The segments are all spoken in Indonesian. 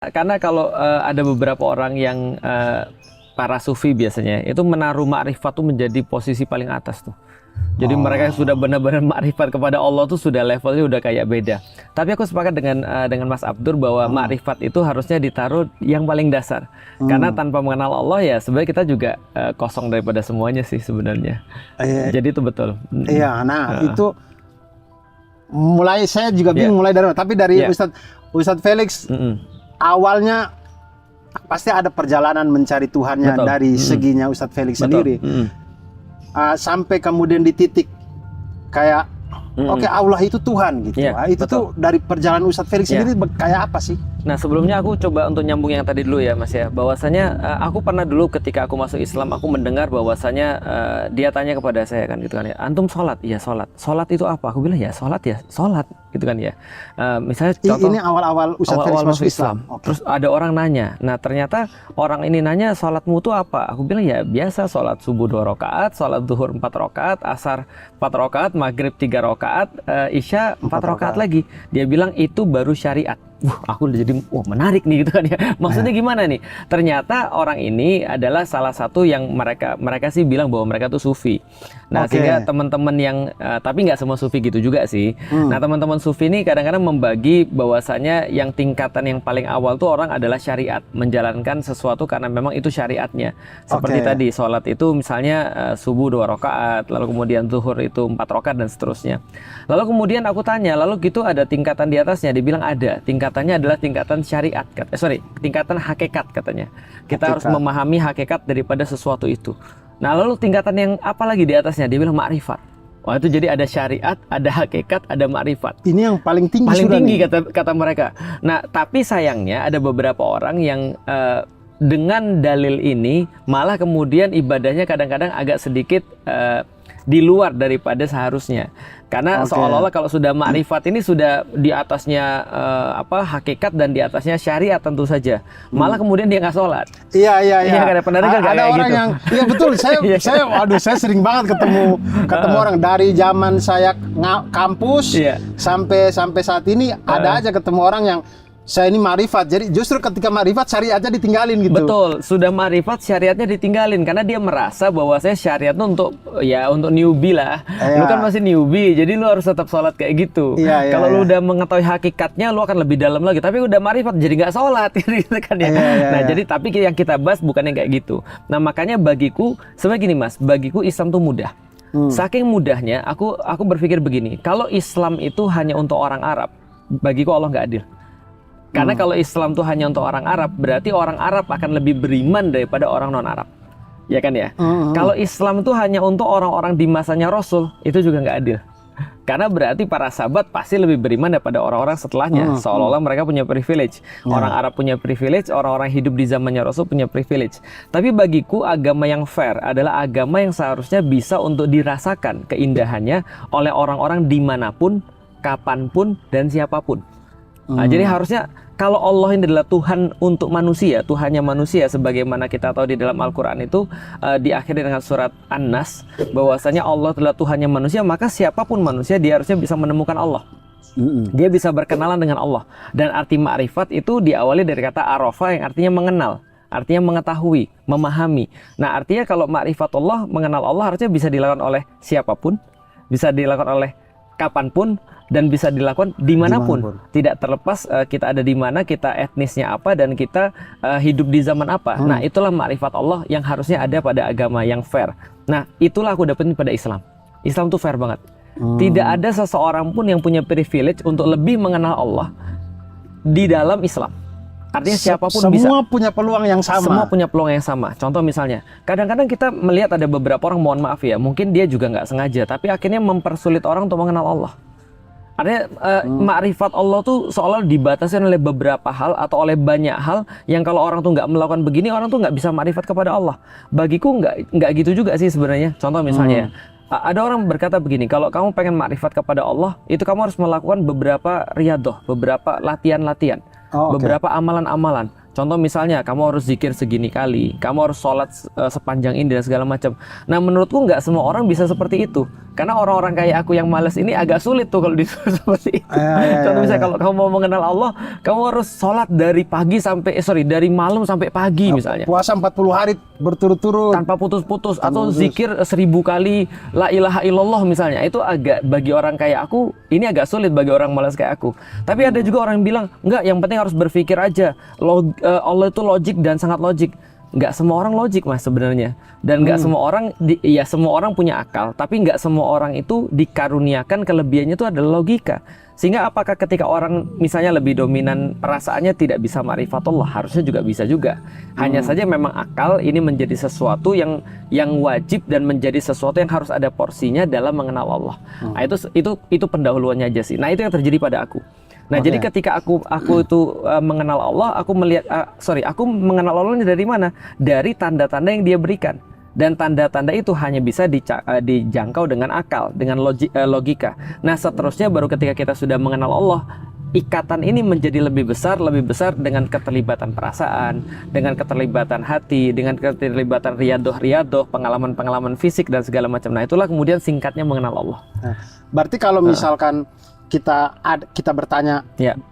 Karena kalau ada beberapa orang yang para sufi biasanya itu menaruh ma'rifat tuh menjadi posisi paling atas tuh. Jadi mereka sudah benar-benar ma'rifat kepada Allah tuh sudah levelnya udah kayak beda. Tapi aku sepakat dengan Mas Abdur bahwa ma'rifat itu harusnya ditaruh yang paling dasar. Karena tanpa mengenal Allah ya sebenarnya kita juga kosong daripada semuanya sih sebenarnya. Jadi itu betul. Iya, nah itu mulai saya juga bingung mulai dari mana. Tapi dari Ustadz Felix awalnya pasti ada perjalanan mencari Tuhannya dari seginya Ustadz Felix sendiri. Sampai kemudian di titik kayak oke, Allah itu Tuhan gitu. Itu tuh dari perjalanan Ustadz Felix sendiri kayak apa sih? Nah sebelumnya aku coba untuk nyambung yang tadi dulu ya Mas ya. Bahwasanya aku pernah dulu ketika aku masuk Islam aku mendengar bahwasanya dia tanya kepada saya kan gitu kan ya. Antum sholat? Iya sholat. Sholat itu apa? Aku bilang ya sholat gitu kan ya. Misalnya contoh ini awal-awal Ustadz Felix masuk Islam. Terus ada orang nanya. Nah ternyata orang ini nanya sholatmu itu apa? Aku bilang ya biasa sholat subuh 2 rakaat, sholat zuhur 4 rakaat, asar 4 rakaat, maghrib 3 rakaat, isya 4 rakaat lagi. Dia bilang itu baru syariat. Aku udah jadi menarik nih gitu kan ya. Maksudnya gimana nih? Ternyata orang ini adalah salah satu yang mereka sih bilang bahwa mereka tuh sufi. Nah sehingga teman-teman yang tapi nggak semua sufi gitu juga sih. Nah teman-teman sufi ini kadang-kadang membagi bahwasanya yang tingkatan yang paling awal tuh orang adalah syariat, menjalankan sesuatu karena memang itu syariatnya. Seperti tadi sholat itu misalnya subuh 2 rakaat, lalu kemudian zuhur itu 4 rakaat dan seterusnya. Lalu kemudian aku tanya, lalu gitu ada tingkatan di atasnya? Dibilang ada. Tingkatannya adalah tingkatan syariat, tingkatan hakikat katanya. Kita harus memahami hakikat daripada sesuatu itu. Nah lalu tingkatan yang apa lagi di atasnya? Dia bilang ma'rifat. Wah itu jadi ada syariat, ada hakikat, ada ma'rifat. Ini yang paling tinggi. Paling tinggi kata mereka. Nah tapi sayangnya ada beberapa orang yang dengan dalil ini malah kemudian ibadahnya kadang-kadang agak sedikit di luar daripada seharusnya. Karena seolah-olah kalau sudah ma'rifat ini sudah di atasnya hakikat dan di atasnya syariat tentu saja. Malah kemudian dia nggak sholat. Iya. Ada orang gitu. yang, iya betul. Saya sering banget ketemu orang dari zaman saya kampus sampai saat ini ada aja ketemu orang yang saya ini ma'rifat, jadi justru ketika ma'rifat syariatnya ditinggalin gitu. Betul, sudah ma'rifat syariatnya ditinggalin karena dia merasa bahwa saya syariat itu untuk newbie lah. Lu kan masih newbie, jadi lu harus tetap sholat kayak gitu. Kalau lu udah mengetahui hakikatnya, lu akan lebih dalam lagi. Tapi udah ma'rifat jadi nggak sholat, gitu kan ya. Nah jadi tapi yang kita bahas bukan yang kayak gitu. Nah makanya bagiku sebenarnya gini Mas, bagiku Islam tuh mudah. Saking mudahnya, aku berpikir begini, kalau Islam itu hanya untuk orang Arab, bagiku Allah nggak adil. Karena kalau Islam tuh hanya untuk orang Arab, berarti orang Arab akan lebih beriman daripada orang non-Arab. Ya kan ya? Kalau Islam tuh hanya untuk orang-orang di masanya Rasul, itu juga nggak adil. Karena berarti para sahabat pasti lebih beriman daripada orang-orang setelahnya. Seolah-olah mereka punya privilege. Orang Arab punya privilege, orang-orang hidup di zamannya Rasul punya privilege. Tapi bagiku agama yang fair adalah agama yang seharusnya bisa untuk dirasakan keindahannya oleh orang-orang dimanapun, kapanpun, dan siapapun. Nah, jadi harusnya kalau Allah ini adalah Tuhan untuk manusia, Tuhannya manusia, sebagaimana kita tahu di dalam Al-Quran itu diakhiri dengan surat An-Nas, bahwasanya Allah adalah Tuhannya manusia, maka siapapun manusia dia harusnya bisa menemukan Allah. Dia bisa berkenalan dengan Allah. Dan arti ma'rifat itu diawali dari kata arafa yang artinya mengenal, artinya mengetahui, memahami. Nah artinya kalau ma'rifat Allah, mengenal Allah harusnya bisa dilakukan oleh siapapun, bisa dilakukan oleh kapanpun, dan bisa dilakukan dimanapun. Tidak terlepas kita ada di mana, kita etnisnya apa, dan kita hidup di zaman apa. Nah itulah ma'rifat Allah yang harusnya ada pada agama yang fair. Nah itulah aku dapetin pada Islam. Islam tuh fair banget. Tidak ada seseorang pun yang punya privilege untuk lebih mengenal Allah di dalam Islam. Artinya siapapun bisa. Semua punya peluang yang sama. Semua punya peluang yang sama. Contoh misalnya, kadang-kadang kita melihat ada beberapa orang, mohon maaf ya, mungkin dia juga nggak sengaja, tapi akhirnya mempersulit orang untuk mengenal Allah. Artinya ma'rifat Allah tuh seolah dibatasi oleh beberapa hal atau oleh banyak hal yang kalau orang tuh nggak melakukan begini, orang tuh nggak bisa ma'rifat kepada Allah. Bagiku nggak gitu juga sih sebenarnya. Contoh misalnya ya, ada orang berkata begini, kalau kamu pengen ma'rifat kepada Allah, itu kamu harus melakukan beberapa riyadhah, beberapa latihan-latihan, beberapa amalan-amalan. Contoh misalnya, kamu harus zikir segini kali, kamu harus sholat sepanjang ini dan segala macam. Nah, menurutku nggak semua orang bisa seperti itu. Karena orang-orang kayak aku yang malas ini agak sulit tuh kalau disuruh seperti itu. Contoh misalnya kalau kamu mau mengenal Allah, kamu harus sholat dari pagi sampai, dari malam sampai pagi misalnya. Puasa 40 hari berturut-turut. Tanpa putus-putus. Atau zikir 1000 kali la ilaha illallah misalnya. Itu agak, bagi orang kayak aku, ini agak sulit bagi orang malas kayak aku. Tapi ada juga orang yang bilang, enggak, yang penting harus berpikir aja. Allah itu logik dan sangat logik. Nggak semua orang logik Mas sebenarnya, dan nggak semua orang ya semua orang punya akal, tapi nggak semua orang itu dikaruniakan kelebihannya itu adalah logika. Sehingga apakah ketika orang misalnya lebih dominan perasaannya tidak bisa ma'rifatullah, harusnya juga bisa juga. Hanya saja memang akal ini menjadi sesuatu yang wajib dan menjadi sesuatu yang harus ada porsinya dalam mengenal Allah. Nah, itu pendahuluannya aja sih. Nah, itu yang terjadi pada aku. Nah, jadi ketika aku itu mengenal Allah, aku mengenal Allah dari mana? Dari tanda-tanda yang Dia berikan. Dan tanda-tanda itu hanya bisa dijangkau dengan akal, dengan logika. Nah, seterusnya baru ketika kita sudah mengenal Allah, ikatan ini menjadi lebih besar dengan keterlibatan perasaan, dengan keterlibatan hati, dengan keterlibatan riyadoh, pengalaman-pengalaman fisik dan segala macam. Nah, itulah kemudian singkatnya mengenal Allah. Nah, berarti kalau misalkan kita bertanya,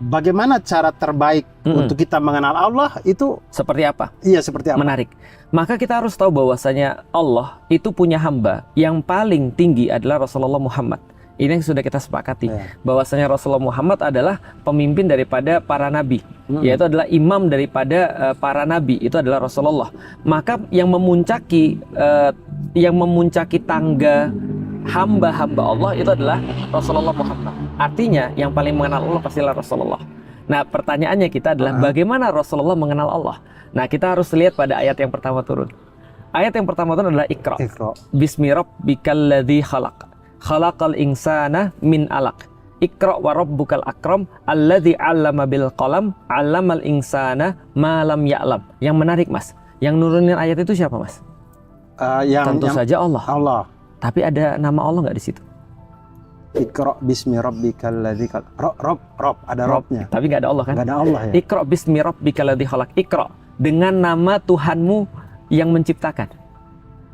bagaimana cara terbaik untuk kita mengenal Allah, itu seperti apa? Iya, seperti apa? Menarik. Maka kita harus tahu bahwasanya Allah itu punya hamba yang paling tinggi adalah Rasulullah Muhammad. Ini yang sudah kita sepakati, bahwasanya Rasulullah Muhammad adalah pemimpin daripada para nabi, yaitu adalah imam daripada para nabi, itu adalah Rasulullah. Maka yang memuncaki tangga hamba-hamba Allah itu adalah Rasulullah Muhammad. Artinya yang paling mengenal Allah pastilah Rasulullah. Nah, pertanyaannya kita adalah bagaimana Rasulullah mengenal Allah? Nah, kita harus lihat pada ayat yang pertama turun. Ayat yang pertama turun adalah Iqra. Bismi rabbikal ladzi khalaq. Khalaqal insana min alaq. Iqra wa rabbukal akram alladzi 'allama bil qalam 'allamal insana ma lam ya'lam. Yang menarik, Mas, yang nurunin ayat itu siapa, Mas? Tentu saja Allah. Tapi ada nama Allah nggak di situ? Iqra bismi rabbikal ladzi khalaq. Rob ada robnya. Tapi nggak ada Allah kan? Nggak ada Allah ya. Iqra bismi rabbikal ladzi khalaq. Iqra dengan nama Tuhanmu yang menciptakan.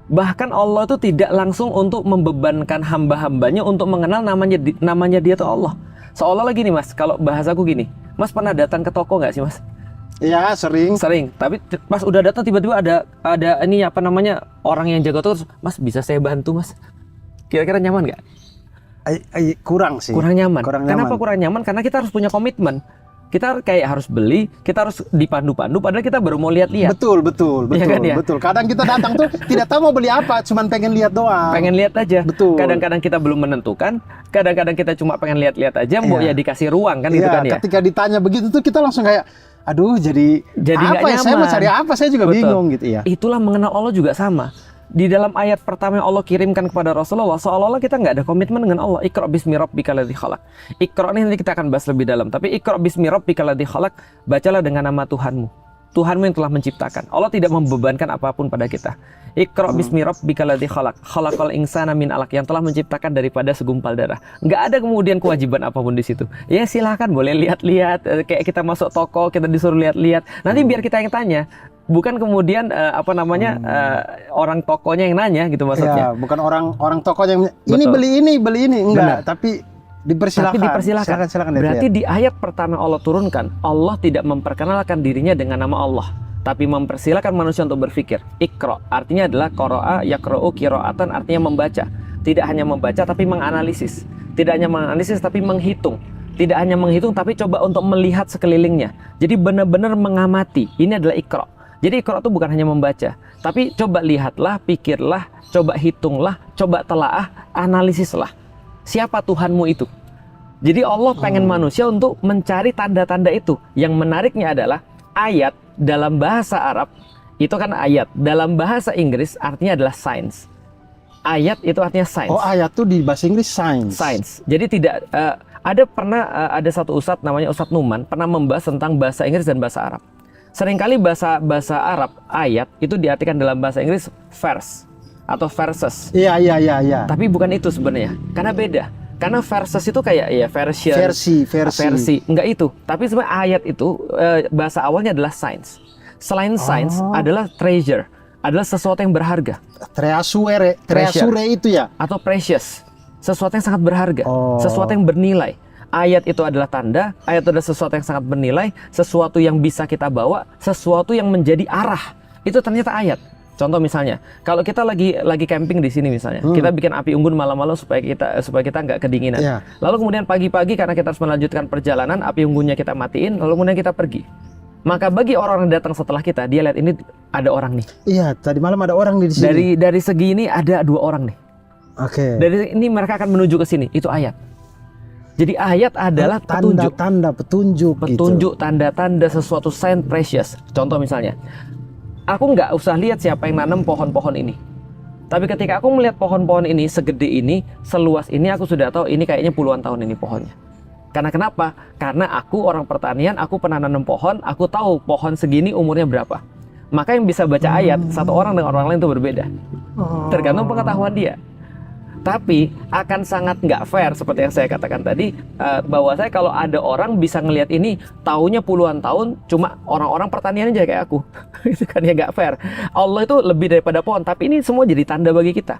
Bahkan Allah itu tidak langsung untuk membebankan hamba-hambanya untuk mengenal namanya Dia itu Allah. Seolah lagi nih, Mas, kalau bahasaku gini, Mas pernah datang ke toko nggak sih, Mas? Iya, sering. Tapi pas udah datang tiba-tiba ada ini apa namanya, orang yang jaga toko, Mas bisa saya bantu, Mas? Kira-kira nyaman nggak? Kurang sih. Kurang nyaman. Kenapa kurang nyaman? Karena kita harus punya komitmen. Kita kayak harus beli, kita harus dipandu-pandu, padahal kita baru mau lihat-lihat. Betul. Ya kan, ya? Betul. Kadang kita datang tuh tidak tahu mau beli apa, cuman pengen lihat doang. Pengen lihat aja. Betul. Kadang-kadang kita belum menentukan, kadang-kadang kita cuma pengen lihat-lihat aja, mau ya dikasih ruang kan, gitu kan ya. Ketika ditanya begitu tuh kita langsung kayak, aduh, jadi apa ya? Saya mau cari apa? Saya juga bingung gitu ya. Itulah mengenal Allah juga sama. Di dalam ayat pertama yang Allah kirimkan kepada Rasulullah, seolah-olah kita nggak ada komitmen dengan Allah. Iqra bismi rabbikal ladzi khalaq. Iqra ini nanti kita akan bahas lebih dalam. Tapi Iqra bismi rabbikal ladzi khalaq, bacalah dengan nama Tuhanmu. Tuhanmu yang telah menciptakan. Allah tidak membebankan apapun pada kita. Iqra bismi rabbikal ladzi khalaq. Khalaqal insana min alaq, yang telah menciptakan daripada segumpal darah. Nggak ada kemudian kewajiban apapun di situ. Ya silahkan boleh lihat-lihat. Kayak kita masuk toko, kita disuruh lihat-lihat. Nanti biar kita yang tanya. Bukan kemudian orang tokonya yang nanya gitu maksudnya. Ya, bukan orang tokonya yang ini beli ini enggak. Benar. Tapi dipersilakan. Silakan Berarti di ayat pertama Allah turunkan, Allah tidak memperkenalkan dirinya dengan nama Allah, tapi mempersilakan manusia untuk berpikir. Iqra artinya adalah qara'a yaqra'u qira'atan, artinya membaca. Tidak hanya membaca tapi menganalisis. Tidak hanya menganalisis tapi menghitung. Tidak hanya menghitung tapi coba untuk melihat sekelilingnya. Jadi benar-benar mengamati. Ini adalah Iqra. Jadi Iqra itu bukan hanya membaca, tapi coba lihatlah, pikirlah, coba hitunglah, coba telaah, analisislah. Siapa Tuhanmu itu? Jadi Allah pengen manusia untuk mencari tanda-tanda itu. Yang menariknya adalah ayat dalam bahasa Arab, itu kan ayat. Dalam bahasa Inggris artinya adalah science. Ayat itu artinya science. Oh, ayat itu di bahasa Inggris science. Jadi tidak, ada satu ustadz namanya Ustadz Numan, pernah membahas tentang bahasa Inggris dan bahasa Arab. Seringkali bahasa Arab ayat itu diartikan dalam bahasa Inggris verse atau verses. Iya. Tapi bukan itu sebenarnya, karena beda. Karena verses itu kayak ya versi. Enggak itu. Tapi sebenarnya ayat itu bahasa awalnya adalah signs. Selain signs adalah treasure, adalah sesuatu yang berharga. Treasure itu ya? Atau precious. Sesuatu yang sangat berharga, sesuatu yang bernilai. Ayat itu adalah tanda, ayat itu adalah sesuatu yang sangat bernilai, sesuatu yang bisa kita bawa, sesuatu yang menjadi arah. Itu ternyata ayat. Contoh misalnya, kalau kita lagi camping di sini misalnya, kita bikin api unggun malam-malam supaya kita nggak kedinginan. Yeah. Lalu kemudian pagi-pagi karena kita harus melanjutkan perjalanan, api unggunnya kita matiin, lalu kemudian kita pergi. Maka bagi orang yang datang setelah kita, dia lihat ini ada orang nih. Iya, tadi malam ada orang di sini. Dari segi ini ada 2 orang nih. Oke. Dari ini mereka akan menuju ke sini, itu ayat. Jadi ayat adalah petunjuk, tanda-tanda sesuatu sign precious. Contoh misalnya, aku nggak usah lihat siapa yang nanam pohon-pohon ini. Tapi ketika aku melihat pohon-pohon ini segede ini, seluas ini, aku sudah tahu ini kayaknya puluhan tahun ini pohonnya. Karena kenapa? Karena aku orang pertanian, aku pernah nanam pohon, aku tahu pohon segini umurnya berapa. Maka yang bisa baca ayat, satu orang dengan orang lain itu berbeda. Tergantung pengetahuan dia. Tapi akan sangat nggak fair seperti yang saya katakan tadi, bahwa saya kalau ada orang bisa ngelihat ini taunya puluhan tahun, cuma orang-orang pertanian aja kayak aku. Itu kan ya nggak fair. Allah itu lebih daripada pohon, tapi ini semua jadi tanda bagi kita.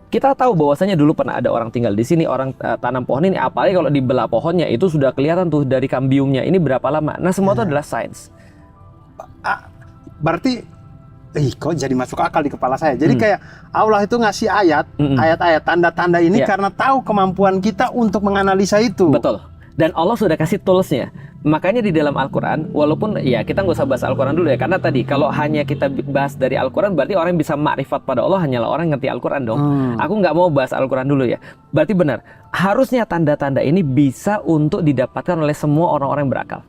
Kita tahu bahwasanya dulu pernah ada orang tinggal di sini, orang tanam pohon ini, apalagi kalau dibelah pohonnya itu sudah kelihatan tuh dari kambiumnya ini berapa lama. Nah semua itu adalah sains. Berarti kok jadi masuk akal di kepala saya. Jadi kayak Allah itu ngasih ayat-ayat, tanda-tanda ini karena tahu kemampuan kita untuk menganalisa itu. Betul. Dan Allah sudah kasih toolsnya. Makanya di dalam Al-Quran, walaupun ya kita nggak usah bahas Al-Quran dulu ya, karena tadi kalau hanya kita bahas dari Al-Quran, berarti orang yang bisa makrifat pada Allah hanyalah orang yang ngerti Al-Quran dong. Aku nggak mau bahas Al-Quran dulu ya. Berarti benar, harusnya tanda-tanda ini bisa untuk didapatkan oleh semua orang-orang yang berakal.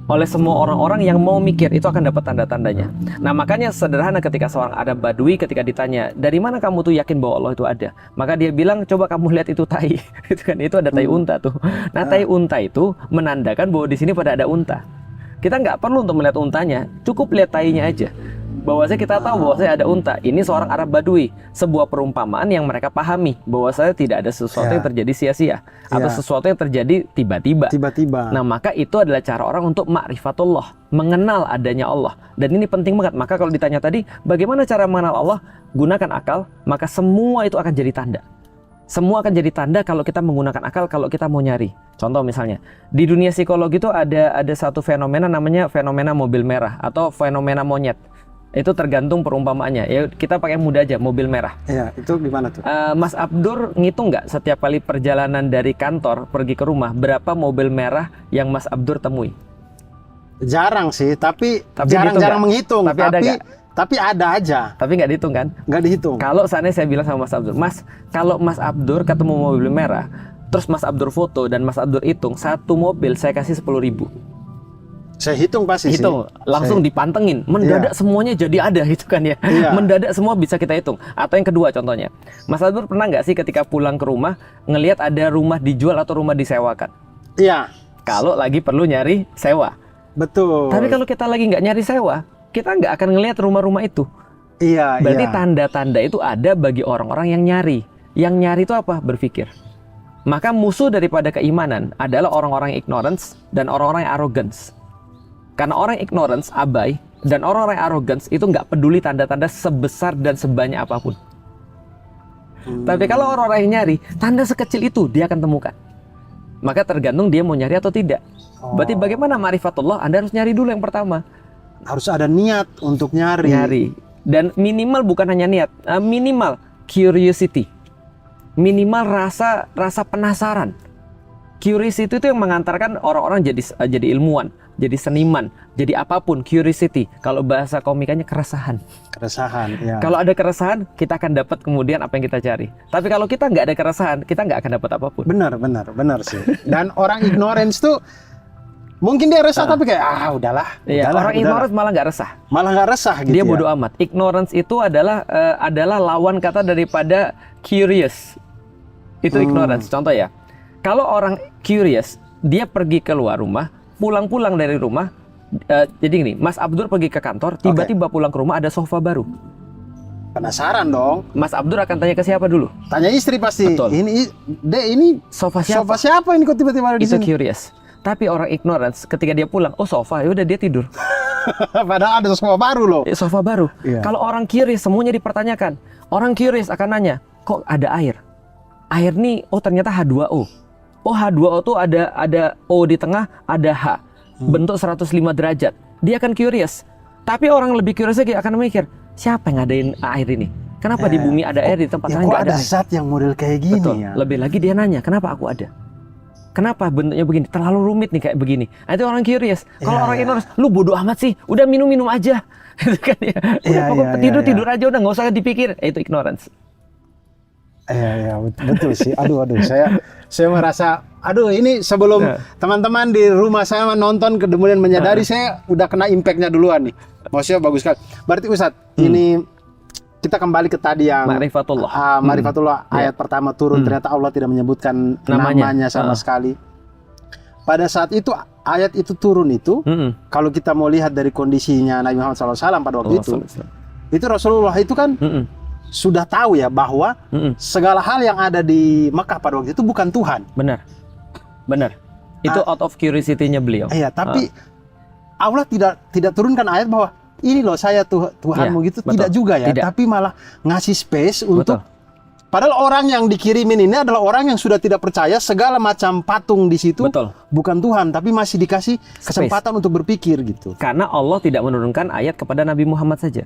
Oleh semua orang-orang yang mau mikir, itu akan dapat tanda-tandanya. Nah makanya sederhana ketika seorang Arab Badui ketika ditanya, dari mana kamu tuh yakin bahwa Allah itu ada? Maka dia bilang, coba kamu lihat itu tai. Itu ada tai unta tuh. Nah tai unta itu menandakan bahwa di sini pada ada unta. Kita nggak perlu untuk melihat untanya, cukup lihat tainya aja. Bahwasanya kita tahu bahwasanya ada unta. Ini seorang Arab Badui, sebuah perumpamaan yang mereka pahami bahwasanya tidak ada sesuatu yang terjadi sia-sia atau sesuatu yang terjadi tiba-tiba. Nah, maka itu adalah cara orang untuk ma'rifatullah, mengenal adanya Allah. Dan ini penting banget. Maka kalau ditanya tadi, bagaimana cara mengenal Allah? Gunakan akal, maka semua itu akan jadi tanda. Semua akan jadi tanda kalau kita menggunakan akal, kalau kita mau nyari. Contoh misalnya, di dunia psikologi itu ada satu fenomena namanya fenomena mobil merah atau fenomena monyet. Itu tergantung perumpamaannya. Ya kita pakai mudah aja, mobil merah. Iya, itu gimana tuh? Mas Abdur ngitung nggak setiap kali perjalanan dari kantor pergi ke rumah, berapa mobil merah yang Mas Abdur temui? Jarang sih, tapi jarang-jarang menghitung. Tapi ada aja. Tapi nggak dihitung kan? Nggak dihitung. Kalau seandainya saya bilang sama Mas Abdur, Mas, kalau Mas Abdur ketemu mobil merah, terus Mas Abdur foto dan Mas Abdur hitung, satu mobil saya kasih 10.000. Saya hitung pasti hitung, langsung dipantengin, mendadak semuanya jadi ada gitu kan ya. Mendadak semua bisa kita hitung. Atau yang kedua contohnya, Mas Abdur pernah nggak sih ketika pulang ke rumah ngelihat ada rumah dijual atau rumah disewakan? Iya. Kalau lagi perlu nyari sewa. Betul. Tapi kalau kita lagi nggak nyari sewa, kita nggak akan ngelihat rumah-rumah itu. Iya. Berarti tanda-tanda itu ada bagi orang-orang yang nyari. Yang nyari itu apa? Berpikir. Maka musuh daripada keimanan adalah orang-orang yang ignorance dan orang-orang yang arrogance. Karena orang ignorance, abai, dan orang-orang arrogance itu nggak peduli tanda-tanda sebesar dan sebanyak apapun. Tapi kalau orang-orang yang nyari, tanda sekecil itu dia akan temukan. Maka tergantung dia mau nyari atau tidak. Berarti bagaimana ma'rifatullah? Anda harus nyari dulu yang pertama. Harus ada niat untuk nyari. Dan minimal bukan hanya niat, minimal curiosity. Minimal rasa penasaran. Curiosity itu yang mengantarkan orang-orang jadi ilmuwan, jadi seniman, jadi apapun. Curiosity, kalau bahasa komikanya keresahan. Ya. Kalau ada keresahan, kita akan dapat kemudian apa yang kita cari. Tapi kalau kita nggak ada keresahan, kita nggak akan dapat apapun. Benar sih. Dan orang ignorance tuh mungkin dia resah tapi kayak udahlah. Orang ignorance malah nggak resah. Gitu. Dia bodoh amat. Ignorance itu adalah lawan kata daripada curious. Itu ignorance. Contoh ya. Kalau orang curious, dia pergi keluar rumah, pulang-pulang dari rumah, jadi gini, Mas Abdur pergi ke kantor, tiba-tiba pulang ke rumah ada sofa baru. Penasaran dong. Mas Abdur akan tanya ke siapa dulu? Tanya istri pasti. Betul. Ini sofa siapa? Sofa siapa ini kok tiba-tiba ada di Itu sini? curious. Tapi orang ignorance ketika dia pulang, oh sofa, ya udah dia tidur. Padahal ada sofa baru loh. Sofa baru. Iya. Kalau orang curious semuanya dipertanyakan. Orang curious akan nanya, kok ada air? Air nih, oh ternyata H2O. Oh H2O tuh ada O di tengah, ada H. Bentuk 105 derajat. Dia akan curious. Tapi orang lebih curious lagi akan mikir, siapa yang ngadain air ini? Kenapa di bumi ada air, di tempat lain nggak ada air? Zat yang model kayak gini. Betul. Ya? Lebih lagi dia nanya, kenapa aku ada? Kenapa bentuknya begini? Terlalu rumit nih kayak begini. Nah, itu orang curious. Kalau orang ignorance, lu bodoh amat sih. Udah minum aja. Itu kan ya. Udah pokoknya tidur aja, udah nggak usah dipikir. Itu ignorance. Iya, betul sih. Aduh, saya merasa, ini sebelum teman-teman di rumah saya nonton kemudian menyadari, saya udah kena impactnya duluan nih. Maksudnya bagus sekali. Berarti Ustadz, ini kita kembali ke tadi yang Ma'rifatullah. Ma'rifatullah ayat pertama turun, ternyata Allah tidak menyebutkan namanya sama sekali. Pada saat itu ayat itu turun itu, kalau kita mau lihat dari kondisinya Nabi Muhammad SAW pada waktu itu Rasulullah itu kan sudah tahu ya bahwa segala hal yang ada di Mekah pada waktu itu bukan Tuhan. Benar. Itu out of curiosity-nya beliau. Iya, tapi Allah tidak turunkan ayat bahwa ini loh saya Tuhanmu gitu, betul. Tidak juga ya, tapi malah ngasih space untuk padahal orang yang dikirimin ini adalah orang yang sudah tidak percaya segala macam patung di situ bukan Tuhan, tapi masih dikasih kesempatan untuk berpikir gitu. Karena Allah tidak menurunkan ayat kepada Nabi Muhammad saja,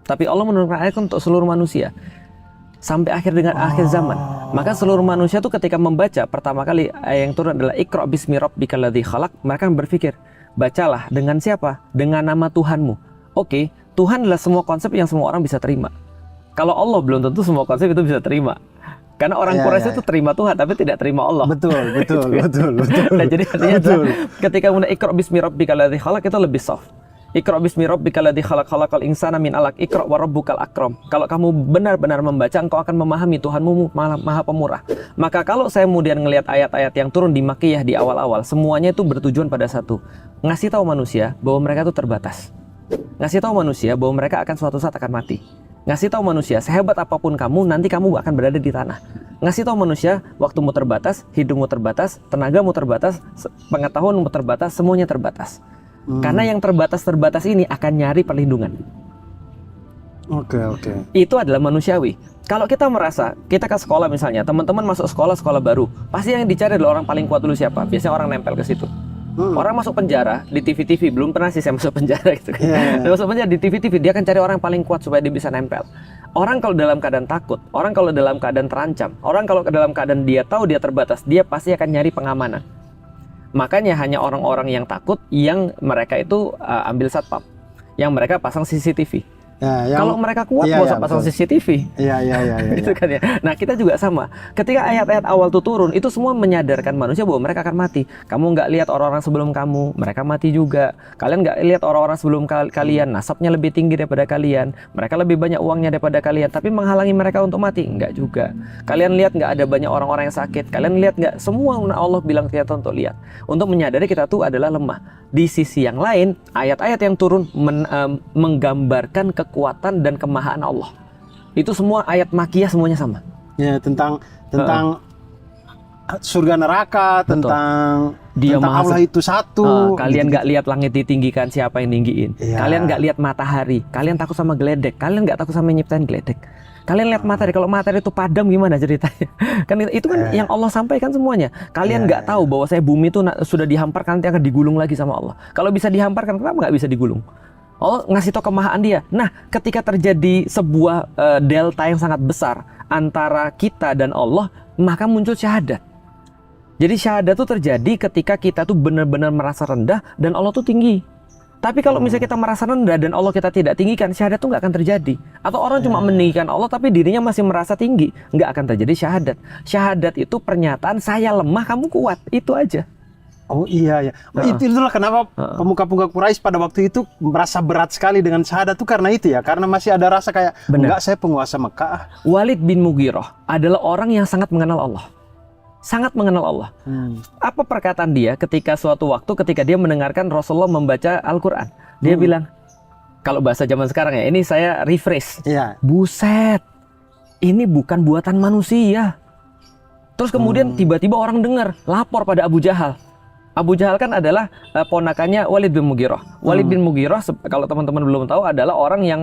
tapi Allah menurunkan ayat untuk seluruh manusia sampai akhir zaman. Maka seluruh manusia tuh ketika membaca pertama kali ayat yang turun adalah Iqra bismi rabbikal ladzi khalaq, mereka berpikir, bacalah dengan siapa? Dengan nama Tuhanmu. Oke, Tuhan adalah semua konsep yang semua orang bisa terima. Kalau Allah belum tentu semua konsep itu bisa terima. Karena orang Quraisy itu terima Tuhan tapi tidak terima Allah. Betul. Nah, jadi artinya ketika mulai Iqra bismi rabbikal ladzi khalaq itu lebih soft. Iqra bismi rabbikal ladzi khalaq, khalaqal insana min 'alaq, Iqra wa rabbukal akram. Kalau kamu benar-benar membaca, engkau akan memahami Tuhanmu Maha Pemurah. Maka kalau saya kemudian ngelihat ayat-ayat yang turun di Makkiyah di awal-awal, semuanya itu bertujuan pada satu, ngasih tahu manusia bahwa mereka itu terbatas. Ngasih tahu manusia bahwa mereka akan suatu saat akan mati. Ngasih tahu manusia, sehebat apapun kamu, nanti kamu akan berada di tanah. Ngasih tahu manusia, waktumu terbatas, hidupmu terbatas, tenagamu terbatas, pengetahuanmu terbatas, semuanya terbatas. Karena yang terbatas ini akan nyari perlindungan. Oke. Itu adalah manusiawi. Kalau kita merasa, kita ke sekolah misalnya, teman-teman masuk sekolah baru, pasti yang dicari adalah orang paling kuat dulu siapa? Biasanya orang nempel ke situ. Orang masuk penjara di TV, belum pernah sih saya masuk penjara gitu kan. Masuk penjara di TV, dia akan cari orang paling kuat supaya dia bisa nempel. Orang kalau dalam keadaan takut, orang kalau dalam keadaan terancam, orang kalau dalam keadaan dia tahu dia terbatas, dia pasti akan nyari pengamanan. Makanya hanya orang-orang yang takut yang mereka itu ambil satpam, yang mereka pasang CCTV. Kalau mereka kuat nggak usah pasang CCTV. Gitu kan ya. Nah kita juga sama. Ketika ayat-ayat awal itu turun, itu semua menyadarkan manusia bahwa mereka akan mati. Kamu nggak lihat orang-orang sebelum kamu, mereka mati juga. Kalian nggak lihat orang-orang sebelum kalian, nasabnya lebih tinggi daripada kalian, mereka lebih banyak uangnya daripada kalian, tapi menghalangi mereka untuk mati? Nggak juga. Kalian lihat nggak ada banyak orang-orang yang sakit? Kalian lihat nggak? Semua Allah bilang kita untuk lihat, untuk menyadari kita tuh adalah lemah. Di sisi yang lain, ayat-ayat yang turun menggambarkan kekuatan dan kemahaan Allah. Itu semua ayat Makkiyah semuanya sama. Ya, tentang surga neraka, tentang Allah itu satu. Kalian nggak lihat langit ditinggikan, siapa yang tinggiin? Kalian nggak lihat matahari, kalian takut sama geledek. Kalian nggak takut sama nyiptain geledek. Kalian lihat matahari, kalau matahari itu padam gimana ceritanya? Kan itu kan yang Allah sampaikan semuanya. Kalian nggak tahu bahwa saya bumi itu sudah dihamparkan, nanti akan digulung lagi sama Allah. Kalau bisa dihamparkan, kenapa nggak bisa digulung? Allah ngasih tahu kemahaan dia. Nah, ketika terjadi sebuah delta yang sangat besar antara kita dan Allah, maka muncul syahadat. Jadi syahadat itu terjadi ketika kita tuh benar-benar merasa rendah dan Allah tuh tinggi. Tapi kalau misalnya kita merasa rendah dan Allah kita tidak tinggikan, syahadat itu nggak akan terjadi. Atau orang cuma meninggikan Allah tapi dirinya masih merasa tinggi, nggak akan terjadi syahadat. Syahadat itu pernyataan saya lemah, kamu kuat, itu aja. Oh iya. Itulah kenapa pemuka-pemuka Quraisy pada waktu itu merasa berat sekali dengan syahadat itu karena itu ya, karena masih ada rasa kayak enggak, saya penguasa Mekah. Walid bin Mughirah adalah orang yang sangat mengenal Allah. Sangat mengenal Allah. Apa perkataan dia ketika suatu waktu ketika dia mendengarkan Rasulullah membaca Al-Quran? Dia bilang, kalau bahasa zaman sekarang ya, ini saya refresh. Iya. Buset, ini bukan buatan manusia. Terus kemudian tiba-tiba orang dengar, lapor pada Abu Jahal. Abu Jahal kan adalah ponakannya Walid bin Mughirah. Walid bin Mughirah, kalau teman-teman belum tahu, adalah orang yang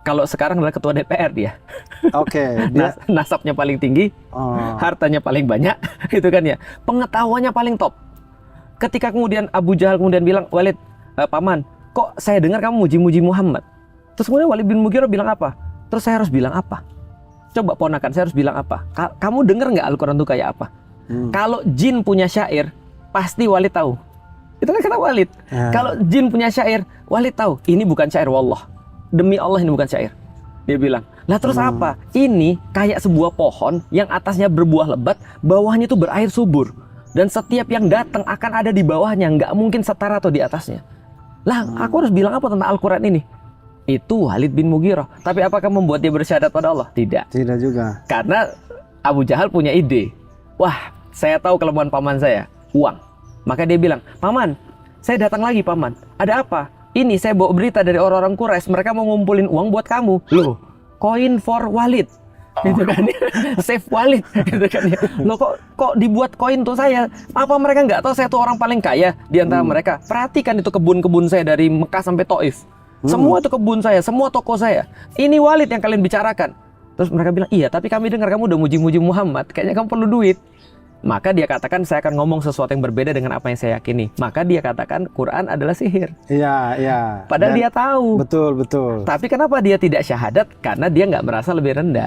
kalau sekarang adalah ketua DPR dia. Oke. Dia Nasabnya paling tinggi, hartanya paling banyak, itu kan ya. Pengetahuannya paling top. Ketika kemudian Abu Jahal kemudian bilang, Walid, paman, kok saya dengar kamu muji-muji Muhammad. Terus kemudian Walid bin Mughirah bilang apa? Terus saya harus bilang apa? Coba ponakan, saya harus bilang apa? Kamu dengar nggak Al-Quran itu kayak apa? Kalau jin punya syair, pasti Walid tahu. Itu kan kata Walid. Kalau jin punya syair, Walid tahu. Ini bukan syair, wallah. Demi Allah ini bukan syair. Dia bilang, lah terus apa? Ini kayak sebuah pohon yang atasnya berbuah lebat, bawahnya itu berair subur. Dan setiap yang datang akan ada di bawahnya, nggak mungkin setara atau di atasnya. Lah, aku harus bilang apa tentang Al-Quran ini? Itu Walid bin Mughirah. Tapi apakah membuat dia bersyahadat pada Allah? Tidak. Tidak juga. Karena Abu Jahal punya ide. Wah, saya tahu kelemahan paman saya, uang. Maka dia bilang, paman, saya datang lagi paman. Ada apa? Ini saya bawa berita dari orang-orang Quraisy, mereka mau ngumpulin uang buat kamu. Loh, coin for Walid. Gitu kan ya. Save Walid. Gitu kan ya. Loh kok dibuat koin tuh saya? Apa mereka nggak tahu saya tuh orang paling kaya di antara mereka? Perhatikan itu kebun-kebun saya dari Mekah sampai Taif. Semua itu kebun saya, semua toko saya. Ini Walid yang kalian bicarakan. Terus mereka bilang, iya tapi kami dengar kamu udah muji-muji Muhammad, kayaknya kamu perlu duit. Maka dia katakan, saya akan ngomong sesuatu yang berbeda dengan apa yang saya yakini. Maka dia katakan Quran adalah sihir. Iya, iya. Padahal dia tahu. Betul, betul. Tapi kenapa dia tidak syahadat? Karena dia nggak merasa lebih rendah.